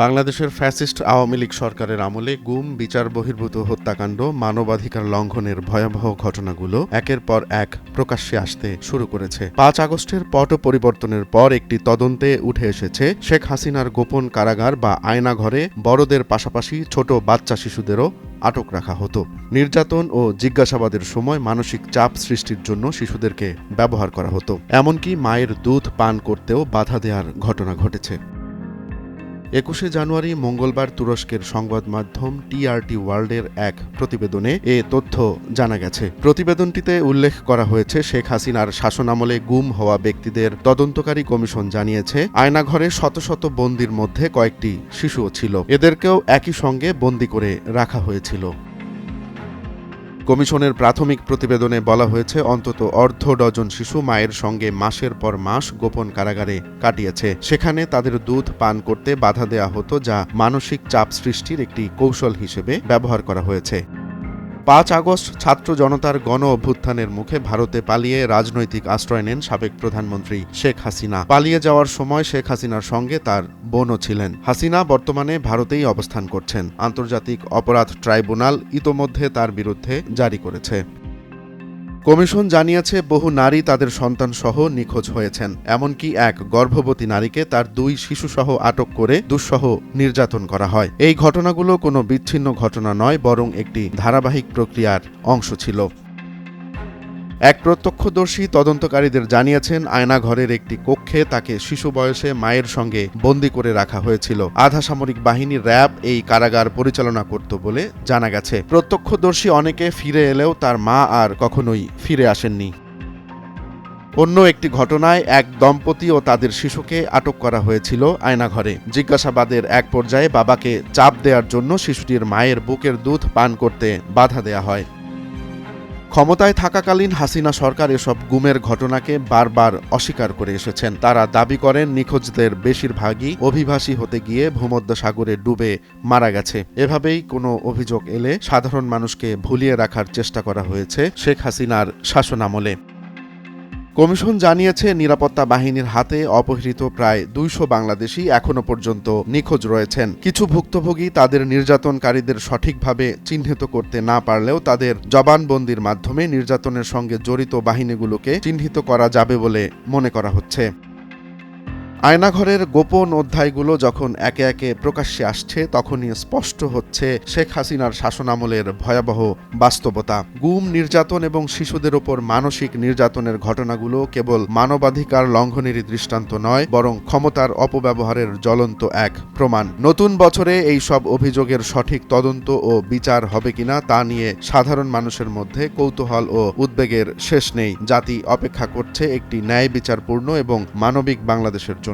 বাংলাদেশের ফ্যাসিস্ট আওয়ামী লীগ সরকারের আমলে গুম, বিচার বহির্ভূত হত্যাকাণ্ড, মানবাধিকার লঙ্ঘনের ভয়াবহ ঘটনাগুলো একের পর এক প্রকাশ্যে আসতে শুরু করেছে। ৫ আগস্টের পট পরিবর্তনের পর একটি তদন্তে উঠে এসেছে শেখ হাসিনার গোপন কারাগার বা আয়নাঘরে বড়দের পাশাপাশি ছোট বাচ্চা শিশুদেরও আটক রাখা হতো। নির্যাতন ও জিজ্ঞাসাবাদের সময় মানসিক চাপ সৃষ্টির জন্য শিশুদেরকে ব্যবহার করা হতো। এমনকি মায়ের দুধ পান করতেও বাধা দেওয়ার ঘটনা ঘটেছে। ২১শে জানুয়ারি মঙ্গলবার তুরস্কের সংবাদ মাধ্যম টিআরটি ওয়ার্ল্ডের এক প্রতিবেদনে এ তথ্য জানা গেছে। প্রতিবেদনটিতে উল্লেখ করা হয়েছে, শেখ হাসিনার শাসনামলে গুম হওয়া ব্যক্তিদের তদন্তকারী কমিশন জানিয়েছে, আয়নাঘরে শত শত বন্দির মধ্যে কয়েকটি শিশুও ছিল। এদেরকেও একই সঙ্গে বন্দি করে রাখা হয়েছিল। কমিশনের প্রাথমিক প্রতিবেদনে বলা হয়েছে, অন্তত অর্ধ ডজন শিশু মায়ের সঙ্গে মাসের পর মাস গোপন কারাগারে কাটিয়েছে। সেখানে তাদের দুধ পান করতে বাধা দেওয়া হতো, যা মানসিক চাপ সৃষ্টির একটি কৌশল হিসেবে ব্যবহার করা হয়েছে। ৫ আগস্ট ছাত্র জনতার গণ অভ্যুত্থানের মুখে ভারতে পালিয়ে রাজনৈতিক আশ্রয় নেন সাবেক প্রধানমন্ত্রী শেখ হাসিনা। পালিয়ে যাওয়ার সময় শেখ হাসিনার সঙ্গে তার বোনও ছিলেন। হাসিনা বর্তমানে ভারতেই অবস্থান করছেন। আন্তর্জাতিক অপরাধ ট্রাইব্যুনাল ইতোমধ্যে তার বিরুদ্ধে জারি করেছে। কমিশন জানিয়েছে, বহু নারী তাদের সন্তানসহ নিখোঁজ হয়েছেন। এমনকি এক গর্ভবতী নারীকে তার ২ শিশুসহ আটক করে দুঃসহ নির্যাতন করা হয়। এই ঘটনাগুলো কোনো বিচ্ছিন্ন ঘটনা নয়, বরং একটি ধারাবাহিক প্রক্রিয়ার অংশ ছিল। এক প্রত্যক্ষদর্শী তদন্তকারীদের জানিয়েছেন, আয়নাঘরের একটি কক্ষে তাকে শিশু বয়সে মায়ের সঙ্গে বন্দী করে রাখা হয়েছিল। আধা সামরিক বাহিনী র্যাব এই কারাগার পরিচালনা করত বলে জানা গেছে। প্রত্যক্ষদর্শী অনেকে ফিরে এলেও তার মা আর কখনোই ফিরে আসেননি। অন্য একটি ঘটনায় এক দম্পতি ও তাদের শিশুকে আটক করা হয়েছিল আয়নাঘরে। জিজ্ঞাসাবাদের এক পর্যায়ে বাবাকে চাপ দেওয়ার জন্য শিশুটির মায়ের বুকের দুধ পান করতে বাধা দেয়া হয়। ক্ষমতায় থাকাকালীন হাসিনা সরকার এসব গুমের ঘটনাকে বারবার অস্বীকার করে এসেছেন। তারা দাবি করেন, নিখোঁজদের বেশিরভাগই অভিবাসী হতে গিয়ে ভূমধ্যসাগরে ডুবে মারা গেছে। এভাবেই কোনো অভিযোগ এলে সাধারণ মানুষকে ভুলিয়ে রাখার চেষ্টা করা হয়েছে শেখ হাসিনার শাসনামলে। কমিশন জানিয়েছে, নিরাপত্তা বাহিনীর হাতে অপহৃত প্রায় ২০০ বাংলাদেশি এখনো পর্যন্ত নিখোঁজ রয়েছেন। কিছু ভুক্তভোগী তাদের নির্যাতনকারীদের সঠিকভাবে চিহ্নিত করতে না পারলেও তাদের জবানবন্দির মাধ্যমে নির্যাতনের সঙ্গে জড়িত বাহিনীগুলোকে চিহ্নিত করা যাবে বলে মনে করা হচ্ছে। আয়নাঘরের গোপন অধ্যায়গুলো যখন একে একে প্রকাশ্যে আসছে, তখনই স্পষ্ট হচ্ছে শেখ হাসিনার শাসনামলের ভয়াবহ বাস্তবতা। গুম, নির্যাতন এবং শিশুদের ওপর মানসিক নির্যাতনের ঘটনাগুলো কেবল মানবাধিকার লঙ্ঘনেরই দৃষ্টান্ত নয়, বরং ক্ষমতার অপব্যবহারের জ্বলন্ত এক প্রমাণ। নতুন বছরে এই সব অভিযোগের সঠিক তদন্ত ও বিচার হবে কিনা তা নিয়ে সাধারণ মানুষের মধ্যে কৌতূহল ও উদ্বেগের শেষ নেই। জাতি অপেক্ষা করছে একটি ন্যায় বিচারপূর্ণ এবং মানবিক বাংলাদেশের জন্য।